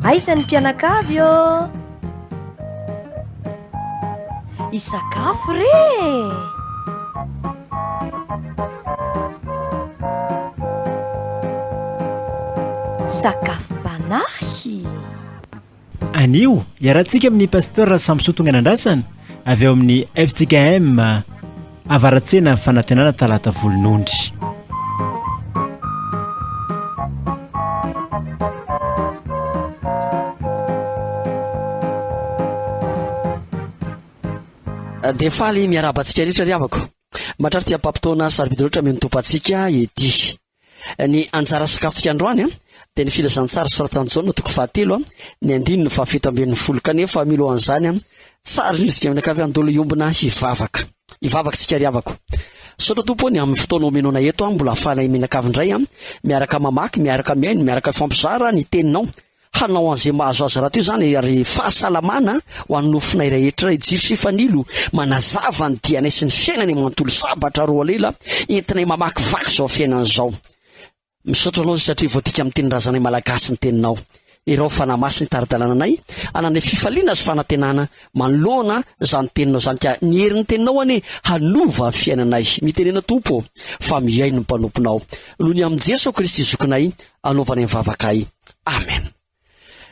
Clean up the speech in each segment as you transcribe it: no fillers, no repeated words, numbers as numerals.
Aiza ny mpianakavy ô, isakafo re. Sakafo panahy. Anio iarahantsika amin'ny pasteur Samson Andrasana avy eo amin'ny FTKM avaratsena ny fanantenana talata volonondry. Dia faly miarabantsika rehetra ry havako. Matrary tia pampitona sarobidy loatra amin'ny topantsika ety. Ny anjara sakafontsika androany dia ny filazantsara soratany Jaona toko 7 ny 9:70 kanefa milo an'izany tsara nisika amin'ny akavy andolo iombona hivavaka. Hivavaka tsika ry havako. Sotra tompo ny amin'ny fotoana omenona eto mbola afahana imenakavy indray miaraka mamaky, miaraka miaino, miaraka fampizara ny teninao. Hanao an'izay mahazo azy raha teo zany ary fahasalamana ho an'ny nofona rehetra ijiry sy fanilo manazava ny dianay sy ny fiainany manontolo sabatra roa lela entinay mamaky vaky zao fiainan'izao. Misaotra anao satria voadika amin'ny tenin-drazanay malagasy ny teninao. Ireo fanamasy ny taridalànanay ananay fifaliana sy fanantenana manoloana zany teninao zany ka ny herin'ny teninao ane hanova ny fiainanay. Mitenena tompo fa miaino ny mpanomponao. Lony amin'ny Jesosy Kristy zokinay anaovany mivavakay. Amen.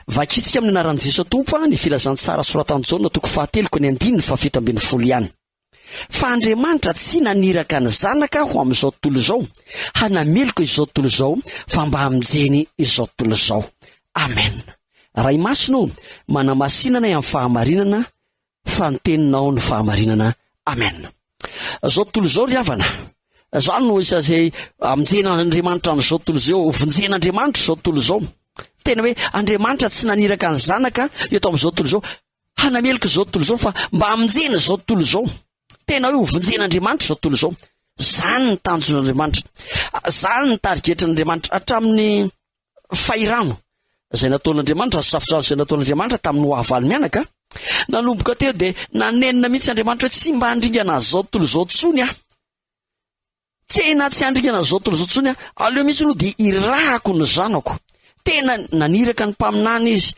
Vakitsika amin'ny anaran'i Jesosy tompo ny filazantsara soratany Jaona toko 7:70 ihany. Fa Andriamanitra tsy naniraka ny zanaka ho amin'izao tontolo izao, hanameloko izao tontolo izao, fa mba hamonjeny izao tontolo izao. Amen. Ray masino manamasinana amin'ny fahamarinana, fa ny teninao ny fahamarinana. Amen. Izao tontolo izao ry havana. Zany no isa zay amonjen'Andriamanitra n'izao tontolo izao, vonjen'Andriamanitra izao tontolo izao. Tena hoe Andriamanitra tsy naniraka ny zanaka eto amin'izao tontolo izao, hanameloko izao tontolo izao, fa mba hamonjena izao tontolo izao. Tena hoe hovonjen'Andriamanitra izao tontolo izao. Zany ny tanjon'Andriamanitra. Zany ny tarigetran'Andriamanitra hatramin'ny fahirano izay nataon'Andriamanitra, safodrano izay nataon'Andriamanitra tamin'ny hoavaly mianaka. Nanomboka teo dia nanenina mihitsy Andriamanitra hoe tsy mba handringana izao tontolo izao tsony Tsena tsy handringana izao tontolo izao tsony aleo mihitsy no dia irahako ny zanako. Tena naniraka ny mpaminany izy,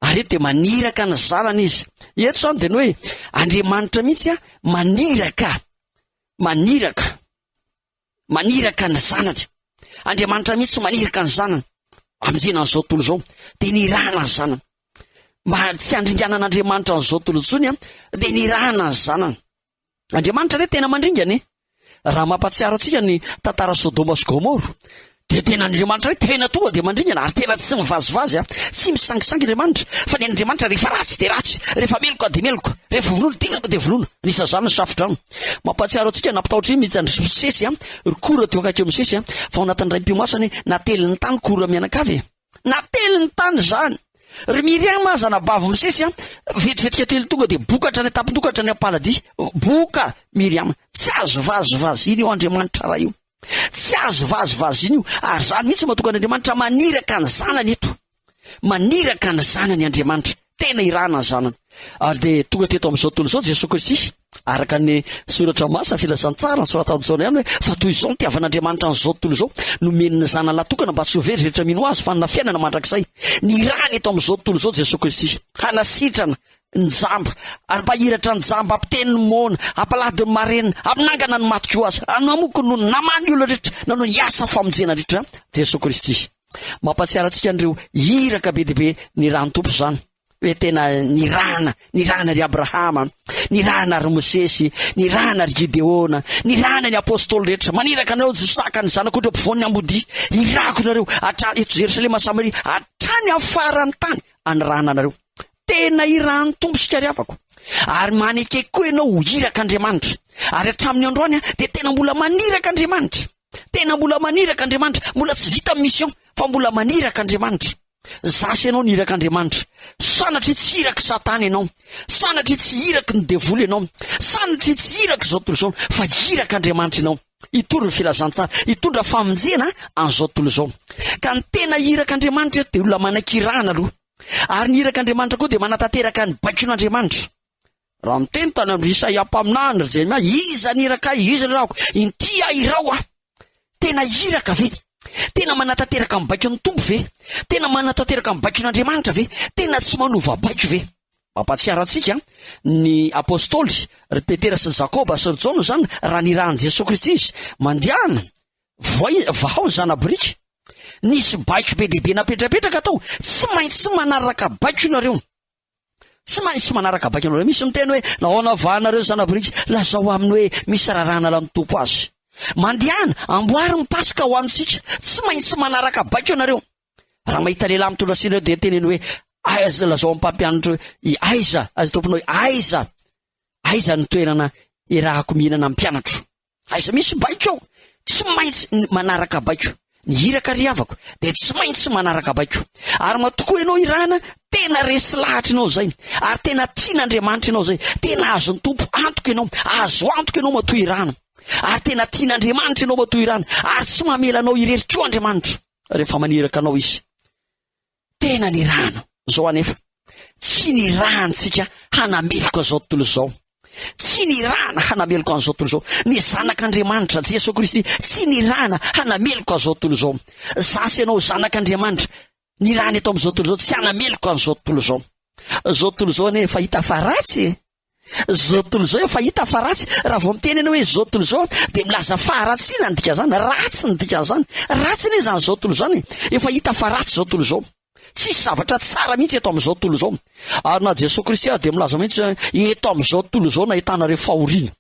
ary eto dia maniraka ny zanany izy. Eto zany dia ny hoe Andriamanitra mihitsy maniraka ny zanany. Andriamanitra mihitsy maniraka ny zanany aminjena n'izao tontolo izao, dia nirahana ny zanany. Mba tsy handringanan'Andriamanitra n'izao tontolo tsony dia nirahana ny zanany. Andriamanitra re tena mandringana. Raha mampatsiaro antsika ny tantara Sodoma sy Gomora, dia tena Andriamanitra hoe tena tonga dia mandringana, ary tena tsy mivazivazy tsy misangisangy Andriamanitra, fa ny Andriamanitra rehefa ratsy dia ratsy, rehefa meloka dia meloka, rehefa volona dia volona. Nisa zany ny safodrano. Mampatsiaro antsika napitahotra iny mihitsy ny Mosesy kora teo akaiky Mosesy fa ao anatin'ny ray mpiomasany nately ny tany kora mianakavy. Nately ny tany zany. Ry Miriama zanabavy Mosesy vetivetika telo tonga dia bokatra ny etapin-tokatra ny apaladi. Boka Miriama. Tsy azo vazivazy iny io Andriamanitra raha io. Tsy azo vazivazy iny io. Ary zany mihitsy mahatonga n'Andriamanitra maniraka ny zanany eto. Maniraka ny zanany Andriamanitra. Tena irahana ny zanany. Ary dia tonga teto amin'izao tontolo izao Jesosy Kristy araka ny soratra masina filazantsara ny soratany Jaona ihany hoe fa toy izao ny tiavan'Andriamanitra n'izao tontolo izao nomeny ny zanany latokana mba tsy ho very rehetra mino azy fa na fiainana mandrakizay. Nirahana eto amin'izao tontolo izao Jesosy Kristy hanasitrana ny jamba, ampahiratra ny jamba, ampiteny ny mona, ampalady ny marenina, aminangana ny matoko azy, anamoko no namany olona rehetra, nanao ny asa famonjena rehetra Jesosy Kristy. Mampatsiaro antsika an'ireo iraka be dia be ny rahan'ny tompo zany. Hoe tena nirahana ry Abrahama, nirahana ry Mosesy, nirahana ry Gideona, nirahana ny apôstôly rehetra, maniraka anareo Josaka ny zanako ireo mpivoany ambody, irako nareo hatrany eto Jerosalema Samaria, hatrany afara ny tany, anirahana anareo. Tena irahan'ny tompo sika ry havako. Ary manekeko koa ianao ho iraka Andriamanitra. Ary hatramin'ny androany dia tena mbola maniraka Andriamanitra. Tena mbola maniraka Andriamanitra, mbola tsy vita amin'ny mission, fa mbola maniraka Andriamanitra. Zasy ianao niraka Andriamanitra. Sanatry tsy iraka Satana ianao, sanatry tsy iraka ny devoly ianao, sanatry tsy iraka izao tontolo izao, fa iraka Andriamanitra ianao. Itondra filazantsara, itondra famonjena an'izao tontolo izao. Ka ny tena iraka Andriamanitra dia olona manakirana aloha. Ary ny iraka Andriamanitra koa dia manatanteraka ny baikon'Andriamanitra. Raha miteny tany amin'ny Isaia mpaminany ry Jeremia, iza niraka iza nirahako, inty irao tena hiraka ve? Tena manatanteraka amin'ny baiko ny tompo ve? Tena manatanteraka amin'ny baikon'Andriamanitra ve? Tena tsy manova baiko ve? Mampatsiaro antsika ny apôstôly ry Petera sy Jakoba sy ry Jona zany raha nirahan'i Jesosy Kristy izy mandehana vao zanabrika nisy baiko be dehibe napetrapetraka tao, tsy maintsy manaraka baiko nareo, tsy maintsy manaraka baiko nareo. Misy miteny hoe nahoana vahanareo zanabrika, lazao aminy hoe misy rarana la ny tompo azy. Mandehana amboary ny pasika ho antsika, tsy maintsy manaraka baiko nareo. Raha mahita lehilahy mitondra sina dia teneny hoe aiza, lazao amin'ny mpampianatra hoe aiza, azy tomponao hoe aiza ny toerana irahako mihinana amin'ny mpianatro, aiza misy baiko ao, tsy maintsy manaraka baiko. Ny hiraka riavako dia tsy maintsy manaraka baiko. Ary matokoa ianao irahana tena resy lahatra ianao zay, ary tena tian'Andriamanitra ianao zay, tena azon'ny tompo antoka ianao, azo antoka ianao matoa irahana, ary tena tian'Andriamanitra ianao matoa irahana, ary tsy mamela anao irery koa Andriamanitra rehefa maniraka anao izy. Tena ny rahana zao anefa tsy ny rahantsika hanameloko azao tontolo zao, tsy ny rahana hanameloko an'izao tontolo zao. Ny zanak'Andriamanitra Jesosy Kristy tsy ny rahana hanameloko an'izao tontolo zao. Zasy ianao zanak'Andriamanitra, ny rahana eto amin'izao tontolo zao tsy hanameloko an'izao tontolo zao. Zao tontolo zao ane efa hita fa ratsy, zao tontolo zao efa hita fa ratsy. Raha vao miteny ianao hoe zao tontolo zao dia milaza faharatsiana ny dikan'izany, ratsy ny dikan'izany, ratsy ane zany zao tontolo zany, efa hita fa ratsy zao tontolo zao. Tsisy zavatra tsara mihitsy eto amin'izao tontolo zao. Ary na Jesosy Kristy azy dia milaza mihitsy eto amin'izao tontolo zao nahitanareo fahoriana,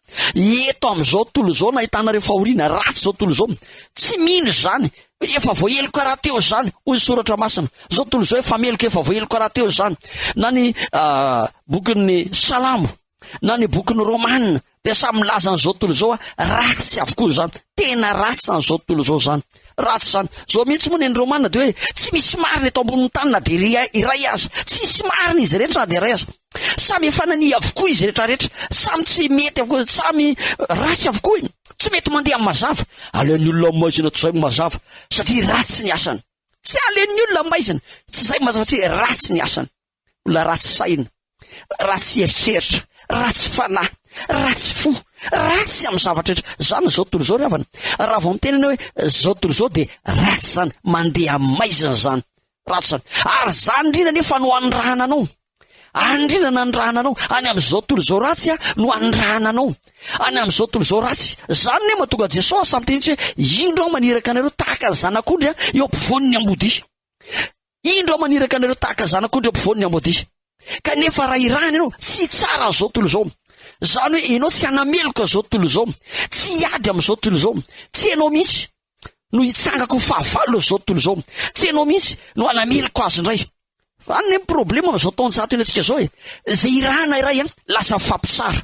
eto amin'izao tontolo zao nahitanareo fahoriana, ratsy zao tontolo zao. Tsy mino zany, efa voaheloko raha teo zany. Hoy soratra masina, zao tontolo zao efa meloko, efa voaheloko raha teo zany. Na ny bokin'ny Salamo na ny bokin'ny Romanina dia samy milaza an'izao tontolo zao ratsy avokoa zany, tena ratsy an'izao tontolo zao zany, ratsy zany. Zao mihitsy moa ny Romanina dia hoe tsy misy marina eto ambonin'ny tany na dia iray aza, tsy misy marina izy rehetra na dia iray aza, samy efa nany avokoa izy rehetrarehetra, samy tsy mety avokoa, samy ratsy avokoa, tsy mety mandeha amin'ny mazava. Aleon'ny olona maizina tsy zay mazava satria ratsy ny asany, tsy aleon'ny olona maizina tsy zay mazava satria ratsy ny asany. Olona ratsy saina, ratsy eritreritra, ratsy fanahy, ratsy fo, ratsy amin'ny zavatra rehetra. Zany zao tontolo zao ravana. Raha vao miteny hoe zao tontolo zao dia ratsy zany, mandeha maizina zany, ratsy zany. Ary zany indrindra nefa no andrahananao, andrindra nandrahananao any amin'izao tontolo zao ratsy no andrahananao any amin'izao tontolo zao ratsy. Zany ne mahatonga Jesosy samy teny hoe indro aho maniraka anareo tahaka ny zanak'ondry eo ampovoan'ny ambodia, indro aho maniraka anareo tahaka ny zanak'ondry eo ampovoan'ny ambodia. Kanefa raha irahana ianao tsy tsara zao tontolo zao, zany hoe ianao tsy hanameloko zao tontolo zao, tsy hiady amin'izao tontolo zao, tsy ianao mihitsy no hitsangako fahavalo zao tontolo zao, tsy ianao mihitsy no hanameloko azy indray. Fa any problema amin'izao taon'ny zato eny antsika zao zay irahana iray lasa fampitsara,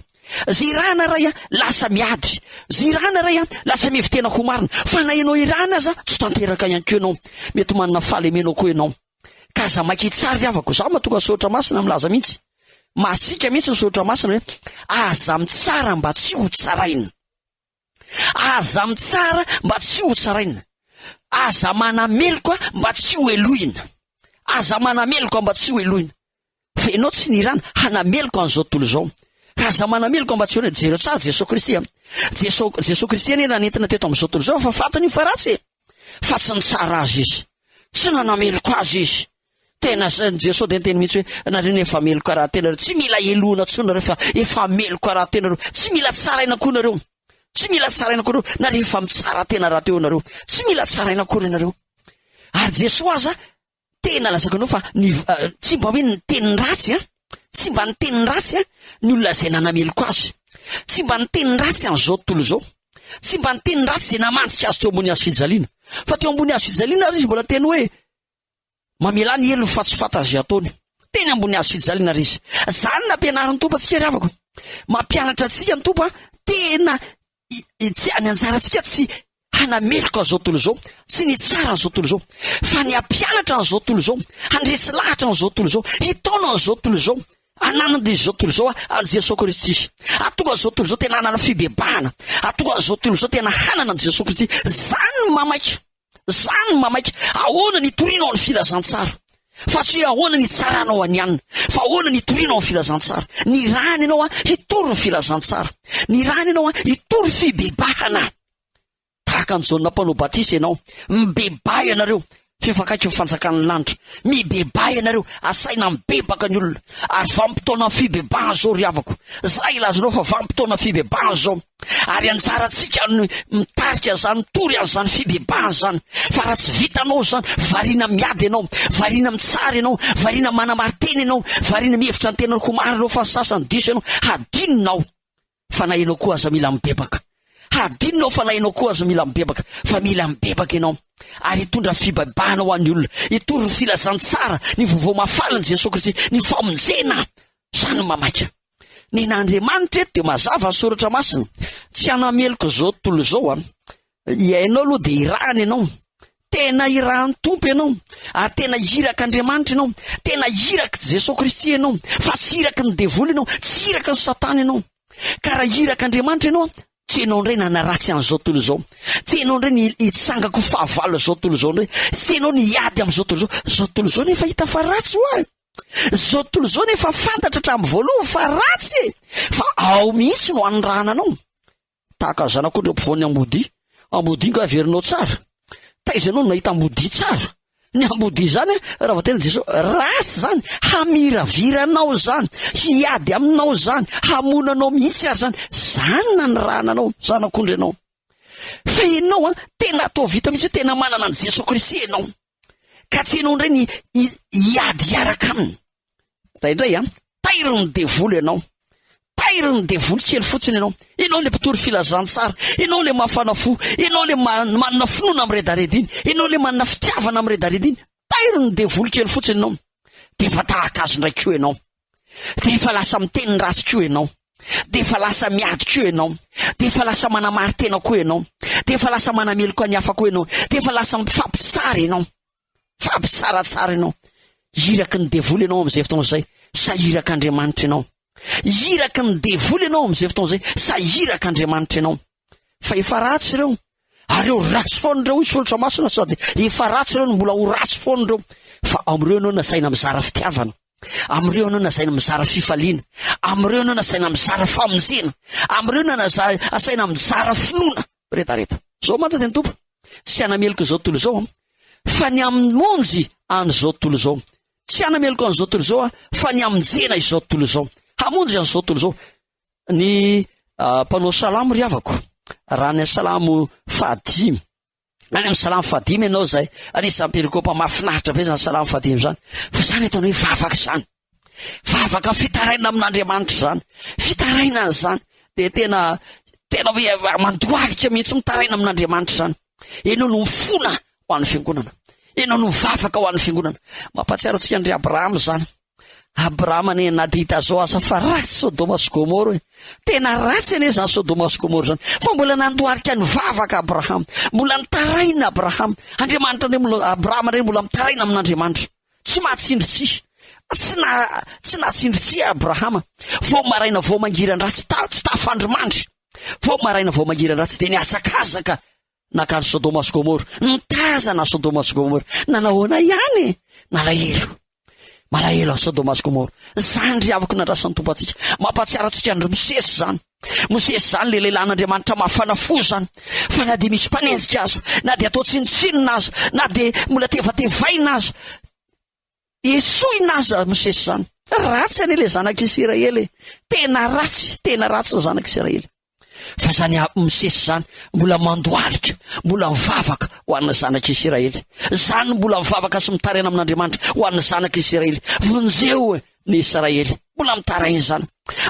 zay irahana iray lasa miady, zay irahana iray lasa mivitena ho marina. Fa na ianao irahana aza tsy tanteraka ihany koa ianao, mety manana fahalemenao koa ianao. Ka za maiky tsara riavako, za mahatonga sotra masina milaza mihitsy, masika mihitsy ny sotra masina hoe aza mitsara mba tsy ho tsaraina, aza mitsara mba tsy ho tsaraina, aza manameloko mba tsy ho eloina, aza manameloko mba tsy ho eloina. Fa ianao tsy nirana hanameloko an'izao tontolo zao, ka aza manameloko mba tsy ho eloina. Jereo tsara Jesosy Kristy, Jesosy Kristy ane nanentina teto amin'izao tontolo zao, fa fatany fa ratsy, fa tsy nitsara azy izy, tsy nanameloko azy izy. Tena Jesosy dia teny mihitsy hoe nareo efa meloko raha tena reo, tsy mila elona tsona rehefa efa meloko raha tena reo, tsy mila tsaraina koa nareo, tsy mila tsaraina koa nareo na rehefa mitsara tena raha teo nareo, tsy mila tsaraina koa nareo. Ary Jesosy aza tena lazaka anao fa tsy mba hoe ny tenin'ny ratsy, tsy mba ny tenin'ny ratsy ny olona zay nanameloko azy, tsy mba ny tenin'ny ratsy an'izao tontolo zao, tsy mba ny tenin'ny ratsy zay namantsika azy teo ambony hazo fijaliana. Fa teo ambony hazo fijaliana ary izy mbola teny hoe mamela ny elo fa tsy fantazia ataony, teny ambony hazo fijaliana ry izy. Zany nampianaran'ny Tompo antsika ry havako, mampianatra antsika ny Tompo tena tsy any anjarantsika tsy hanameloko an'izao tontolo zao, tsy ny tsara an'izao tontolo zao, fa ny ampianatra an'izao tontolo zao, handresy lahatra an'izao tontolo zao, hitaona an'izao tontolo zao, ananana izao tontolo zao an Jesosy Kristy. Atonga an'izao tontolo zao tena hanana fibebahana, atonga an'izao tontolo zao tena hanana an Jesosy Kristy. Zany mamaika, zany mamaika. Ahoana ny torianao ny filazantsara, fa tsy hoe ahoana ny tsaranao anianina, fa ahoana ny torianao ny filazantsara. Ny rahany ianao hitory ny filazantsara, ny rahany ianao hitory fibebahana. tahaka ny Jaona mpanao batisa ianao, mibebay ianareo fefakaiky mifanjakany lanitra, mibebay ianareo, asaina mibebaka ny olona, ary vampitoana fibebahana zao ry havako, zay ilazanao fa vampitoana fibebahana zao, ary anjarantsika mitarika zany, mitory an'izany fibebahana zany, fa raha tsy vitanao zany, variana miady ianao, variana mitsara ianao, variana manamariteny ianao, variana mihevitra ny tena komary ianao, fa ny sasany diso ianao, hadinonao fa na ianao koa aza mila mibebaka, hadinonao fa na ianao koa aza mila mibebaka, fa mila mibebaka ianao, ary hitondra fibebahana ho an'ny olona, hitondra filazany tsara, ny vaovao mafalan Jesosy Kristy, ny famonjena zany mamaika. Ny n'Andriamanitra eto dia mazava ny soratra masina, tsy hanameloko zao tontolo zao iainao aloha dia irahana ianao, tena irahan'ny tompo ianao, ary tena iraka Andriamanitra ianao, tena iraka Jesosy Kristy ianao, fa tsy iraka ny devoly ianao, tsy iraka ny Satana ianao, ka raha iraka Andriamanitra ianao, tsy ianao indray nanaratsy an'izao tontolo zao, tsy ianao indray ny hitsangako fahavalo zao tontolo zao indray, tsy ianao ny hiady am'izao tontolo zao, zao tontolo zao nefa hita fa ratsy ho zao tontolo zao nefa fantatra hatramin'ny voaloha fa ratsy, fa ao mihitsy no anyrahana anao, tahaka zanako ndreo mpivoany ambody ka averinao tsara, taizanao nahita ambody tsara, ny ambody zany raha va tena Jesosy ratsy zany, hamiraviranao zany, hiady aminao zany, hamonanao mihitsy ary zany nanyrahana anao, zanak'ondry ianao, fa ianao tena atao vita mihitsy, tena manana an Jesosy Kristy ianao, ka tsy ianao indray ny hiady hiaraka aminy. Raindray tairiny devoly ianao, tairiny devoly kely fotsiny ianao le mpitory filazany tsara, ianao le mafana fo, ianao le manana finoana amin'ny redarediny, ianao le manana fitiavana amin'ny redarediny, tairiny devoly kely fotsiny ianao, de fa tahaka azy ndray keo ianao, de fa lasa miteny ratsy keo ianao, de fa lasa miady keo ianao, de fa lasa manamaritena koa ianao, de fa lasa manameloko ny hafa koa ianao, de fa lasa mifampitsara ianao, fampitsaratsara ianao, iraky ny devoly ianao am'izay fotoana zay, sa iraka Andriamanitra ianao, iraky ny devoly ianao am'izay fotoana zay, sa iraka Andriamanitra ianao, fa efa ratsy ireo, ary eo ratsy foana reo isolatra masina, sady efa ratsy ireo no mbola ho ratsy foana reo, fa amreo ianao nasaina mizara fitiavana, amreo ianao nasaina mizara fifaliana, amreo ianao nasaina mizara famonjena, amreo ianao asaina mizara finoana retareta. Zao manja teny tompo, tsy hanameloko zao tontolo zao fa ny amonjy an'izao tontolo zao, tsy hanameloko an'izao tontolo zao fa ny amonjena izao tontolo zao, hamonjy an'izao tontolo zao. Ny mpanao salamo ry havako, raha ny salamo 5, any amin'ny salamo 5 ianao zay, anisan'ny perikopa mahafinaritra be zany salamo 5 zany, fa zany ataonao hoe vavaka zany, vavaka fitaraina amin'Andriamanitra zany, fitaraina zany, de tena hoe mandoalika mihitsy mitaraina amin'Andriamanitra zany, ianao no mifona ho an'ny fiangonana, ianao no mivavaka ho an'ny fiangonana. Mampatsiaro antsika andry Abrahama zany, Abrahama ne na dia hita zao asa fa ratsy Sodoma sy Gomora, tena ratsy ane zany Sodoma sy Gomora zany, fa mbola nandoalika ny vavaka Abrahama, mbola nitaraina Abrahama, Andriamanitra ne Abrahama re mbola mitaraina amin'Andriamanitra, tsy mahatsindritsy, tsy natsindritsy Abrahama, vao maraina vao mangiran-dratsy, tsy tafandromandry, vao maraina vao mangiran-dratsy de niasakazaka nakany Sodoma sy Gomora, nitazana Sodoma sy Gomora, nanahoana ihany malahelo a Sodoma sy Gomora. Zany ry havako nandrasan'ny tompo atsika, mampatsiaro antsika andro Mosesy zany, Mosesy zany le lehilahin'Andriamanitra mafana fo zany, fa na de misy mpanenjika azy, na de atao tsinotsinona azy, na de mbola tevatevaina azy, esoina azy Mosesy zany, ratsy ane le zanak'Isiraely, tena ratsy ny zanak'Isiraely. Fa zany Mosesy zany mbola mandoalika, mbola mivavaka ho an'ny zanak'Isiraely, zany mbola mivavaka sy mitaraina amin'Andriamanitra ho an'ny zanak'Isiraely, vonjeo ny Israely, mbola mitaraina zany.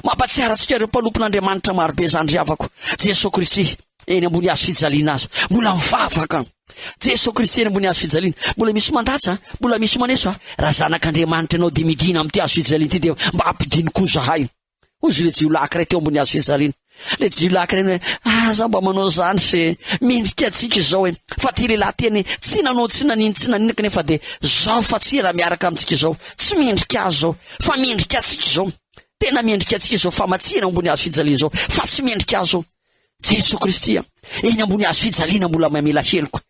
Mampatsiaro antsika ireo mpanompon'Andriamanitra marobe zany ry havako, Jesosy Kristy eny ambony hazo fijaliana azy, mbola mivavaka, Jesosy Kristy eny ambony hazo fijaliana, mbola misy mandatsa, mbola misy maneso, raha zanak'Andriamanitra ianao de midina amin'ity hazo fijaliana ity de mba ampidiny koa zahay. Ozy le jiolaka ray teo ambony hazo fijaliana, le jiolaka reny hoe za mba manao zany se mendrika atsika izao fa ty lehilahy teny tsy nanao tsy nanino kanefa de zao fa tsy raha miaraka amintsika izao, tsy mendrika azy zao, fa mendrika atsika izao, tena mendrika atsika izao, fa matsina ambony hazo fijaliana izao, fa tsy mendrika azy zao. Jesosy Kristy eny ambony hazo fijaliana mbola mamela heloko,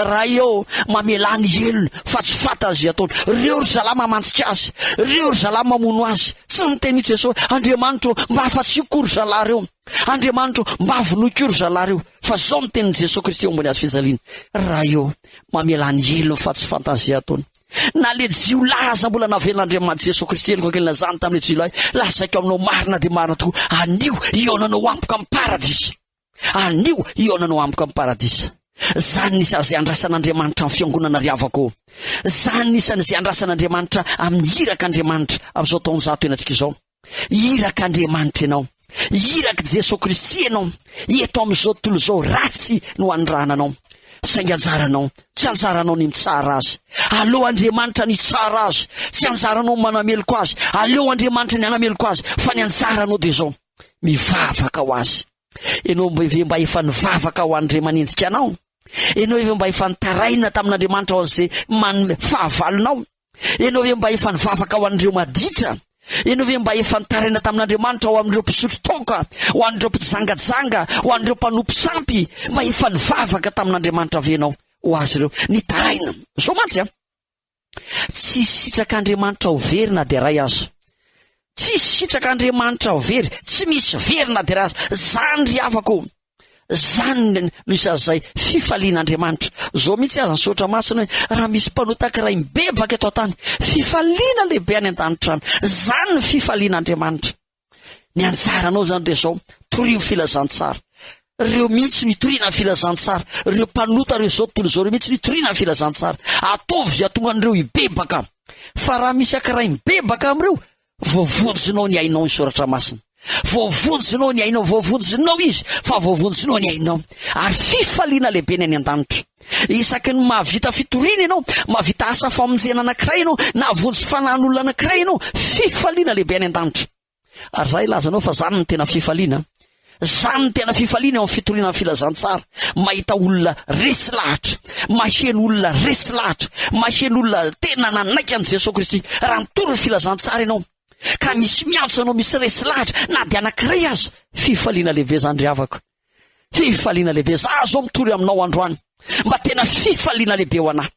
raha eo mamela ny helony fa tsy fata azy ataony, reo ry zalama mantsika azy, reo ry zalama mamono azy, tsy miteny Jesosy Andriamanitra mba afatsiko ry zalahy reo, Andriamanitra mba vonoiko ry zalahy reo, fa zao ny tenin'i Jesosy Kristy eo ambony azy fijaliana. Raha eo mamelany elo fa tsy fantazia taony. Na le jiolaza mbola navelan'Andriamanitra Jesosy Kristy eloko akelina zany tamin'ny jiolahy, lazaiko aminao marina dia marina tokoa. Anio ionanao ampoka amin'ny paradisa. Anio ionanao ampoka amin'ny paradisa. Zany nisy izay andrasan'Andriamanitra amin'ny fiangonana riavako. Zany nisy izay andrasan'Andriamanitra amin'ny irak'Andriamanitra amin'izao taonjato enantsika izao. Irak'Andriamanitra ianao. Irak' Jesosy Kristy ianao. Eto amin'izao tontolo izao ratsy no andrahananao. Saingy anjaranao, tsy anjaranao ny mitsara azy. Aleo Andriamanitra ny tsara azy, tsy anjaranao manameloko azy. Aleo Andriamanitra ny anameloko azy, fa ny anjaranao dia zao, mivavaka ho azy. Ianao mba efa nivavaka ho an'ireo manenjika anao. Ianao mba efa nitaraina tamin'Andriamanitra ho an'izay manome fahavalonao. Ianao mba efa nivavaka ho an'ireo maditra. Ianao mba efa nitaraina tamin'Andriamanitra ho amin'ireo mpisotro toka, ho an'ireo mpijangajanga, ho an'ireo mpanompo sampy. Mba efa nivavaka tamin'Andriamanitra venao ho azy ireo nitaraina. Zao mantsy tsy sitrak'Andriamanitra ho verina dia ray azy. Tsy sitrak'Andriamanitra ho very, tsy misy verina dia ray azy. Zany ry havako. Zany no isazay fifalian'Andriamanitra. Zao mihitsy aza ny sotra masina hoe raha misy mpanotaka iray mibebaka eto an-tany, fifaliana lehibe any an-danitra any. Zany ny fifalian'Andriamanitra. Ny anjaranao zany dia zao, torio filazantsara. Reo mihitsy nitoriana ny filazantsara. Reo mpanota reo zao tontolo zao, reo mihitsy nitoriana ny filazantsara. Ataovy atonga an'ireo hibebaka. Fa raha misy ankiray mibebaka amin'ireo, voavonjinao ny ainao ny soratra masina. Voavonjinao ny ainao, voavonjinao izy, fa voavonjinao ny ainao. Ary fifaliana lehibe ny any an-danitra. Isaky ny mahavita fitoriana ianao, mahavita asa famonjena anankiray ianao, na vonjy fanan'olona anankiray ianao, fifaliana lehibe any an-danitra. Ary zay ilazanao fa zany ny tena fifaliana. Zany ny tena fifaliana eo amin'ny fitoriana amin'ny filazantsara. Mahita olona resy lahatra, maheno olona resy lahatra, maheno olona tena nanaiky an' Jesosy Kristy. Raha mitory filazantsara ianao, ka misy miantso anao misy resy lahatra, na dia anankiray aza, fifaliana lehibe zany ry havako. Fifaliana lehibe. Za zao mitory aminao androany, mba tena fifaliana lehibe ho anahy.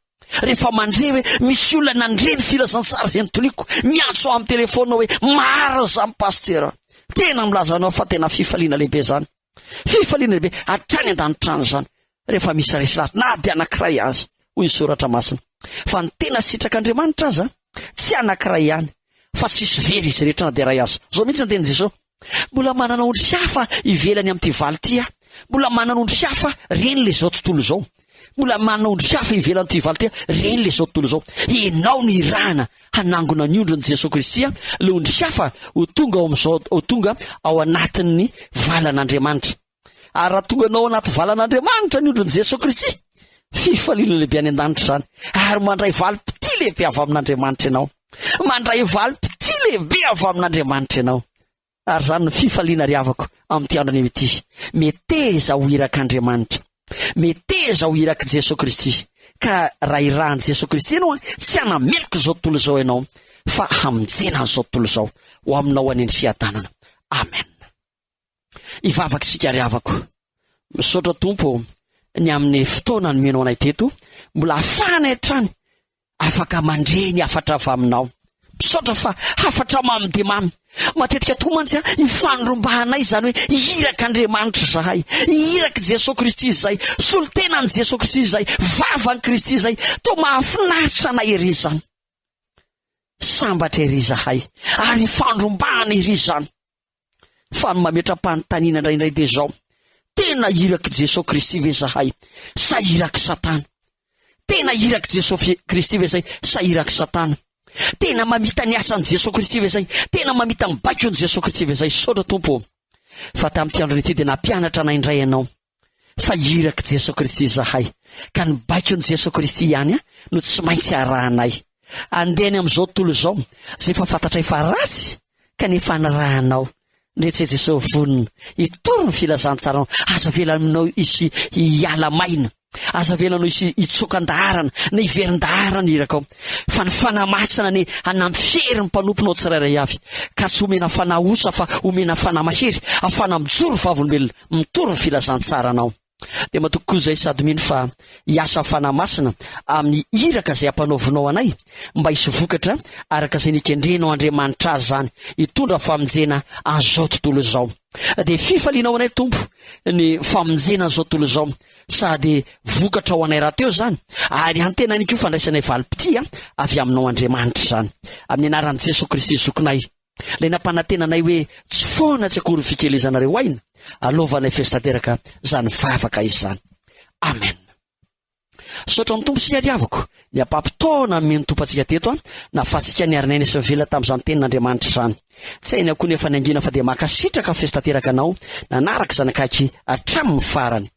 Rehefa mandre hoe misy olona nandre ny filazantsara zay nitoriako, miantso amin'ny telefona hoe mara zany pastera. Tena milazanao fa tena fifaliana lehibe zany. Fifaliana lehibe hatrany an-danitra any zany. Rehefa misy resy lahatra, na dia anankiray aza, hoy ny soratra masina. Fa ny tena sitrak'Andriamanitra aza, tsy anankiray ihany, fa sisy very izy rehetra na dia ray azy. Zao mihitsy ny teny Jesosy. Mbola manana ondry hafa ivelany amin'ity valy ity. Mbola manana ondry hafa reny le zao tontolo zao. Mbola manana ondry hafa ivelany amin'ity valy ity, reny le zao tontolo zao. Ianao ny irahana hanangona ny ondriny Jesosy Kristy, le ondry hafa ho tonga ao amin'izao, ho tonga ao anatin'ny valan'Andriamanitra. Ary raha tonga anao anaty valan'Andriamanitra ny ondriny Jesosy Kristy, fifaliana lehibe any an-danitra zany. Ary mandray valim-pity lehibe avy amin'Andriamanitra ianao. Mandray valim-pity lehibe avy amin'Andriamanitra ianao. Ary zany ny fifaliana ry havako amin'ity andro ity. Meteza ho irak'Andriamanitra, meteza ho irak' Jesosy Kristy. Ka raha irahan' Jesosy Kristy ianao, tsy hanameloko zao tontolo zao ianao, fa hamonjena an'izao tontolo zao ho aminao any ny fiadanana. Amen. Ivavaka isika ry havako. Misaotra Tompo ny amin'ny fotoana ny menao anay teto, mbola ahafahana hatrany afaka mandre ny afatra avy aminao. Misaotra fa hafatra mamy dia mamy. Matetika toa mantsy ifandrombahanay zany hoe irak'Andriamanitra zahay, irak' Jesosy Kristy zay, solitenan'i Jesosy Kristy zay, vavan'i Kristy zay. Toa mahafinaritra anay ery zany. Sambatra ery zahay, ary ifandrombahana ery zany. Fa mametram-panontaniana indraindray dia zao, tena irak' Jesosy Kristy ve zahay, sa irak' Satana? Tena irak' Jesosy Kristy ve zay, sa irak' Satana? Tena mamita ny asan'i Jesosy Kristy ve zay, tena mamita ny baikon'i Jesosy Kristy ve zay? Saotra Tompo, fa tamin'ity andro ity dia nampianatra anay indray ianao fa irak' Jesosy Kristy zahay, ka ny baikon'i Jesosy Kristy ihany no tsy maintsy arahanay. Andehany amin'izao tontolo zao, zay efa fantatray fa ratsy, kanefa nirahanao. Ndretsy Jesosy vonona hitory ny filazantsara, aza velanao isy hiala maina, aza velanao isy hitsokan-daharana na hiverin-daharana irakao. Fa ny fanamasina ny hanampy ny mpanomponao tsirairay avy, ka tsy omena fanahosa fa omena fanamahery, ahafana mijoro vavolombelona, mitory ny filazantsara anao. dia matoko koa izay sady mino fa hiasa fanahy masina amin'ny iraka izay ampanaovinao anay mba hisy vokatra araka izay nikendrenao Andriamanitra azy zany hitondra famonjena an'izao tontolo izao. Dia fifalianao anay Tompo ny famonjena an'izao tontolo izao sady vokatra ho anay raha teo zany ary antena niko fandraisanay valim-pity avy aminao Andriamanitra zany amin'ny anaran'i Jesosy Kristy zokinay ilay nampanantenanay hoe tsy foana tsy akory fikelezanareo aina alovanay festateraka zany vavaka izy zany. Amen. Saotra ny Tompo sy ariavako ny ampampitaona mino Tompo antsika teto na fahatsika niarinay sy vela tamin'izany tenin'Andriamanitra zany. Tsy hainy akoa nefa niangina fa dia makasitraka festateraka anao nanaraka zanakaiky hatramin'ny farany.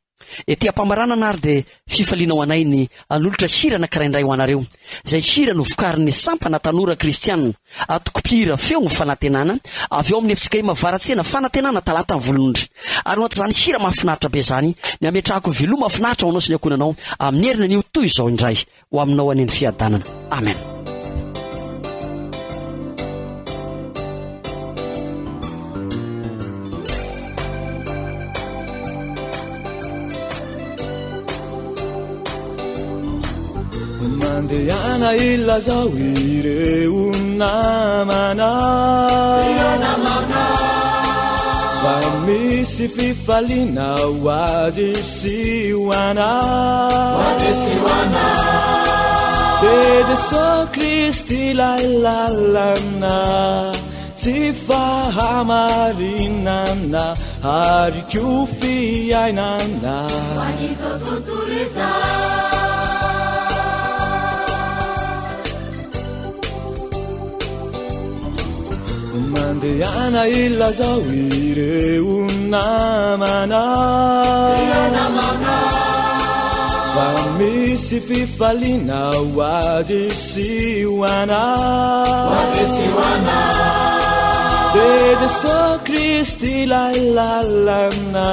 Ety ampamaranana ary dia fifalianao anay ny anolotra hira anankiray ho anareo izay hira no vokarin'ny sampana tanora kristianina atoko-pihira feo ny fanantenana avy eo amin'ny efitsika mavaratsena fanantenana talata ny volon'ondry ary noata zany hira mahafinaritra be zany ny ametrahako vilo mahafinaritra ho anao sy ny akonanao amin'ny herina nio toy izao indray ho aminao aneny fiadanana. Amen. Mandeana ilazao ireo namana fa misy fifaliana ho azy sy ho anay dia Jesosy Kristy ilay lalana sy fahamarinana ary koa fiainana mandeana ilazao ireo namana fa misy fifaliana ho azy sy ho anay dia Jesosy Kristy ilay lalana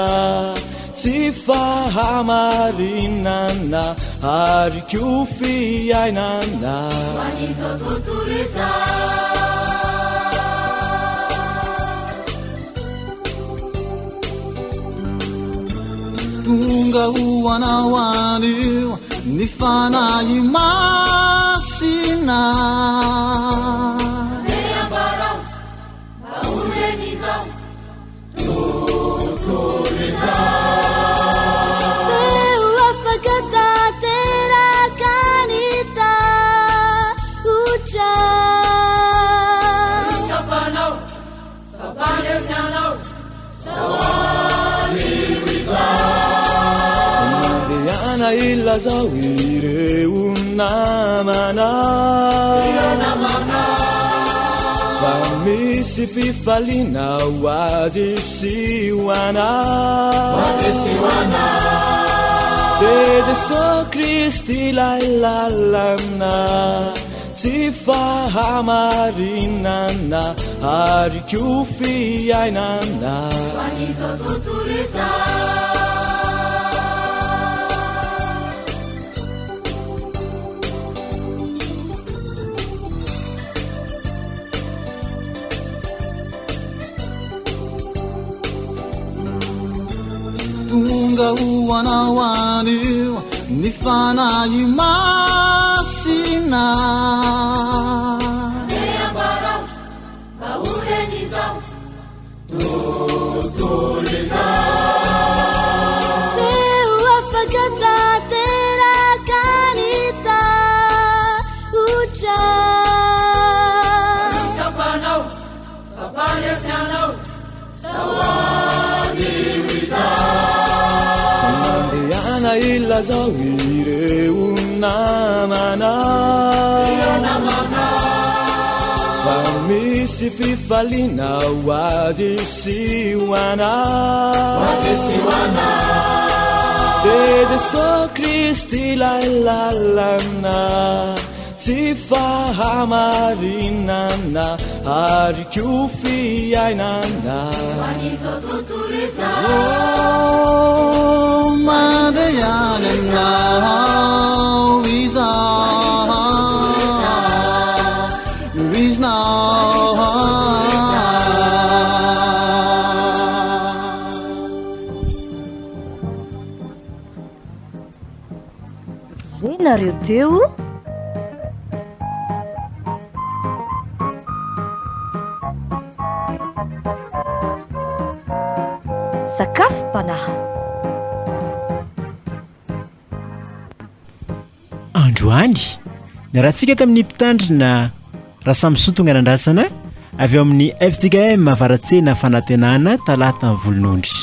sy fahamarinana ary koa fiainana Tunga ho anao ny fanahy masina Ambarao maoreny izao tontolo izao Eo afaka tanteraka ny tahotra Safanao fampanesianao saoalio izao Mandeana ilazao ireo namana fa misy fifaliana ho azy sy ho anay dia Jesosy Kristy ilay lalana sy fahamarinana ary koa fiainana Tunga ho anao ny fanahy masina Ambarao maoreny izao tontolo izao Eo afaka tanteraka ny tahotra Safanao fampanesianao saoalio izao Mandeana ilazao ireo namana fa misy fifaliana ho azy sy ho anay dia Jesosy Kristy ilay lalana sy fahamarinana ary koa fiainana mandeana ianao ve nareo teo sakafo-panahy. Androany niarahantsika tamin'ny mpitandrina raha samysotogna anandrasana avy eo amin'ny FJKM avaratsena fanantenana talata ny volonondry.